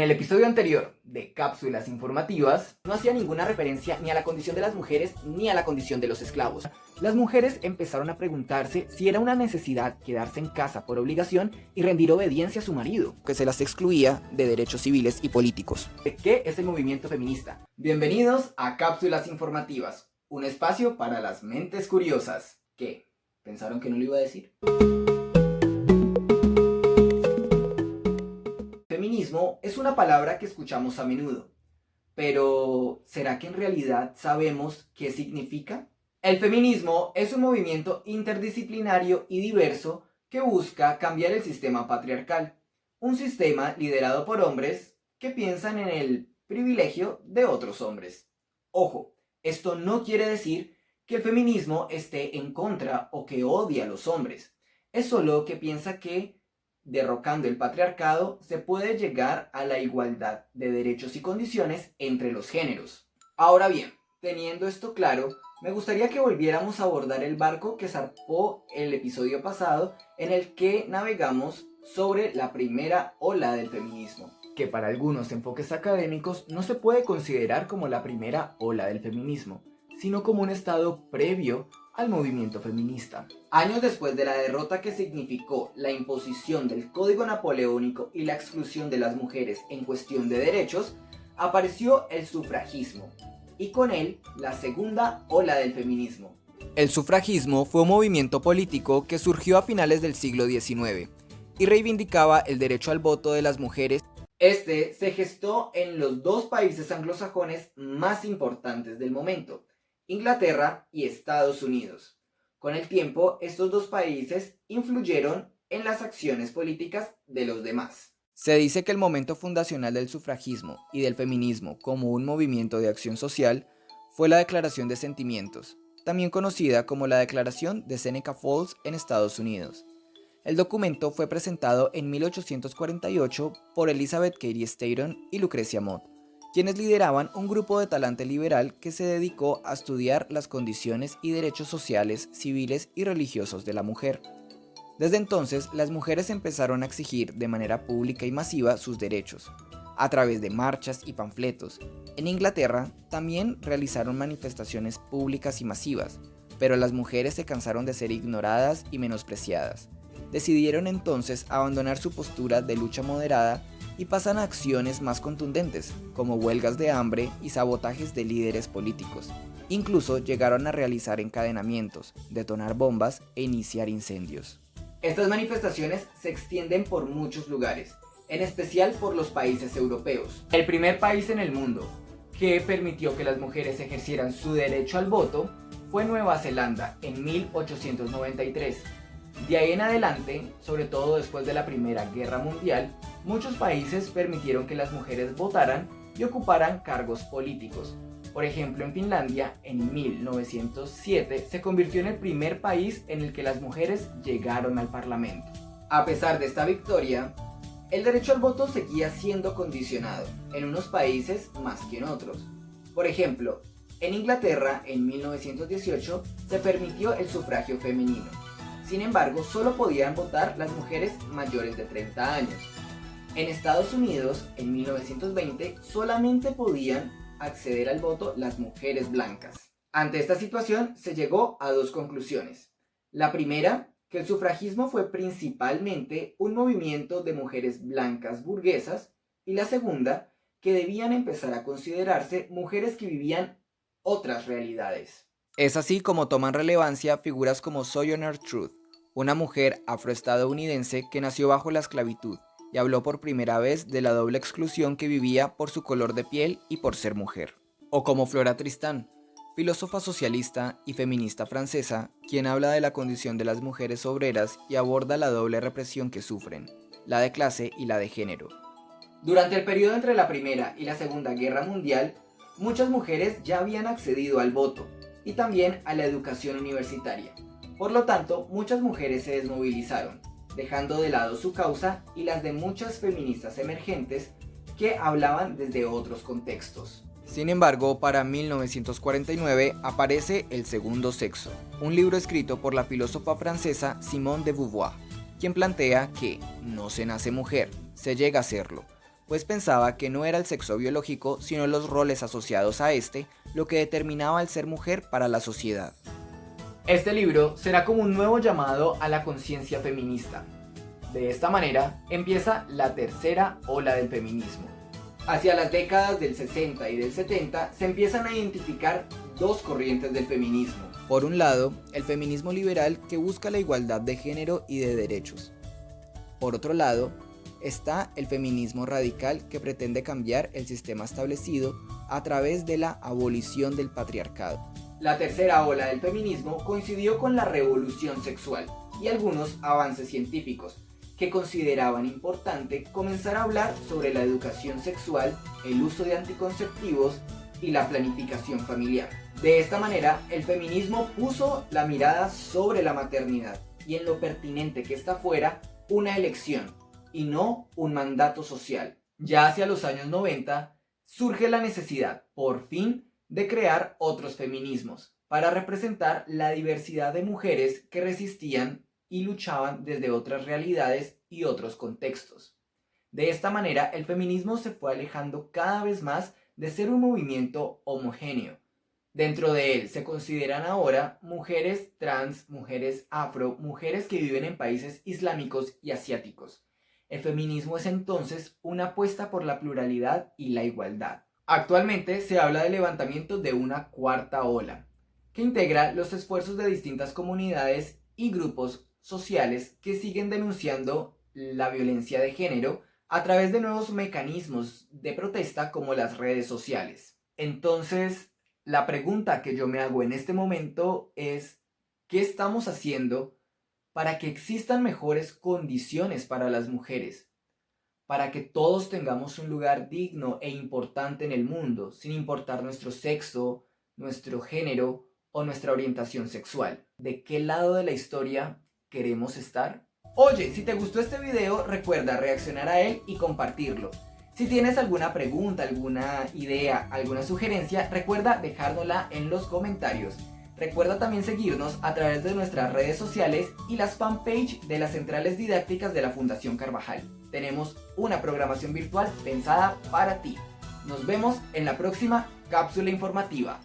el episodio anterior de Cápsulas Informativas, no hacía ninguna referencia ni a la condición de las mujeres ni a la condición de los esclavos. Las mujeres empezaron a preguntarse si era una necesidad quedarse en casa por obligación y rendir obediencia a su marido, que se las excluía de derechos civiles y políticos. ¿Qué es el movimiento feminista? Bienvenidos a Cápsulas Informativas, un espacio para las mentes curiosas. ¿Qué? ¿Pensaron que no lo iba a decir? Feminismo es una palabra que escuchamos a menudo, pero ¿será que en realidad sabemos qué significa? El feminismo es un movimiento interdisciplinario y diverso que busca cambiar el sistema patriarcal, un sistema liderado por hombres que piensan en el privilegio de otros hombres. Ojo, esto no quiere decir que el feminismo esté en contra o que odie a los hombres, es solo que piensa que derrocando el patriarcado se puede llegar a la igualdad de derechos y condiciones entre los géneros. Ahora bien, teniendo esto claro, me gustaría que volviéramos a abordar el barco que zarpó el episodio pasado, en el que navegamos sobre la primera ola del feminismo, que para algunos enfoques académicos no se puede considerar como la primera ola del feminismo, sino como un estado previo al movimiento feminista. Años después de la derrota que significó la imposición del Código Napoleónico y la exclusión de las mujeres en cuestión de derechos, apareció el sufragismo, y con él la segunda ola del feminismo. El sufragismo fue un movimiento político que surgió a finales del siglo XIX y reivindicaba el derecho al voto de las mujeres. Este se gestó en los dos países anglosajones más importantes del momento, Inglaterra y Estados Unidos. Con el tiempo, estos dos países influyeron en las acciones políticas de los demás. Se dice que el momento fundacional del sufragismo y del feminismo como un movimiento de acción social fue la Declaración de Sentimientos, también conocida como la Declaración de Seneca Falls en Estados Unidos. El documento fue presentado en 1848 por Elizabeth Cady Stanton y Lucrecia Mott, quienes lideraban un grupo de talante liberal que se dedicó a estudiar las condiciones y derechos sociales, civiles y religiosos de la mujer. Desde entonces, las mujeres empezaron a exigir de manera pública y masiva sus derechos, a través de marchas y panfletos. En Inglaterra también realizaron manifestaciones públicas y masivas, pero las mujeres se cansaron de ser ignoradas y menospreciadas. Decidieron entonces abandonar su postura de lucha moderada y pasan a acciones más contundentes, como huelgas de hambre y sabotajes de líderes políticos. Incluso llegaron a realizar encadenamientos, detonar bombas e iniciar incendios. Estas manifestaciones se extienden por muchos lugares, en especial por los países europeos. El primer país en el mundo que permitió que las mujeres ejercieran su derecho al voto fue Nueva Zelanda en 1893. De ahí en adelante, sobre todo después de la Primera Guerra Mundial, muchos países permitieron que las mujeres votaran y ocuparan cargos políticos. Por ejemplo, en Finlandia, en 1907, se convirtió en el primer país en el que las mujeres llegaron al Parlamento. A pesar de esta victoria, el derecho al voto seguía siendo condicionado, en unos países más que en otros. Por ejemplo, en Inglaterra, en 1918, se permitió el sufragio femenino. Sin embargo, solo podían votar las mujeres mayores de 30 años. En Estados Unidos, en 1920, solamente podían acceder al voto las mujeres blancas. Ante esta situación, se llegó a dos conclusiones. La primera, que el sufragismo fue principalmente un movimiento de mujeres blancas burguesas, y la segunda, que debían empezar a considerarse mujeres que vivían otras realidades. Es así como toman relevancia figuras como Sojourner Truth, una mujer afroestadounidense que nació bajo la esclavitud y habló por primera vez de la doble exclusión que vivía por su color de piel y por ser mujer. O como Flora Tristan, filósofa socialista y feminista francesa, quien habla de la condición de las mujeres obreras y aborda la doble represión que sufren, la de clase y la de género. Durante el periodo entre la Primera y la Segunda Guerra Mundial, muchas mujeres ya habían accedido al voto y también a la educación universitaria. Por lo tanto, muchas mujeres se desmovilizaron, dejando de lado su causa y las de muchas feministas emergentes que hablaban desde otros contextos. Sin embargo, para 1949 aparece El Segundo Sexo, un libro escrito por la filósofa francesa Simone de Beauvoir, quien plantea que no se nace mujer, se llega a serlo, pues pensaba que no era el sexo biológico, sino los roles asociados a este, lo que determinaba el ser mujer para la sociedad. Este libro será como un nuevo llamado a la conciencia feminista. De esta manera empieza la tercera ola del feminismo. Hacia las décadas del 60 y del 70 se empiezan a identificar dos corrientes del feminismo. Por un lado, el feminismo liberal que busca la igualdad de género y de derechos. Por otro lado, está el feminismo radical que pretende cambiar el sistema establecido a través de la abolición del patriarcado. La tercera ola del feminismo coincidió con la revolución sexual y algunos avances científicos que consideraban importante comenzar a hablar sobre la educación sexual, el uso de anticonceptivos y la planificación familiar. De esta manera, el feminismo puso la mirada sobre la maternidad y en lo pertinente que ésta fuera una elección y no un mandato social. Ya hacia los años 90 surge la necesidad, por fin, de crear otros feminismos para representar la diversidad de mujeres que resistían y luchaban desde otras realidades y otros contextos. De esta manera, el feminismo se fue alejando cada vez más de ser un movimiento homogéneo. Dentro de él se consideran ahora mujeres trans, mujeres afro, mujeres que viven en países islámicos y asiáticos. El feminismo es entonces una apuesta por la pluralidad y la igualdad. Actualmente se habla del levantamiento de una cuarta ola, que integra los esfuerzos de distintas comunidades y grupos sociales que siguen denunciando la violencia de género a través de nuevos mecanismos de protesta como las redes sociales. Entonces, la pregunta que yo me hago en este momento es, ¿qué estamos haciendo para que existan mejores condiciones para las mujeres? Para que todos tengamos un lugar digno e importante en el mundo, sin importar nuestro sexo, nuestro género o nuestra orientación sexual. ¿De qué lado de la historia queremos estar? Oye, si te gustó este video, recuerda reaccionar a él y compartirlo. Si tienes alguna pregunta, alguna idea, alguna sugerencia, recuerda dejárnosla en los comentarios. Recuerda también seguirnos a través de nuestras redes sociales y las fanpage de las centrales didácticas de la Fundación Carvajal. Tenemos una programación virtual pensada para ti. Nos vemos en la próxima cápsula informativa.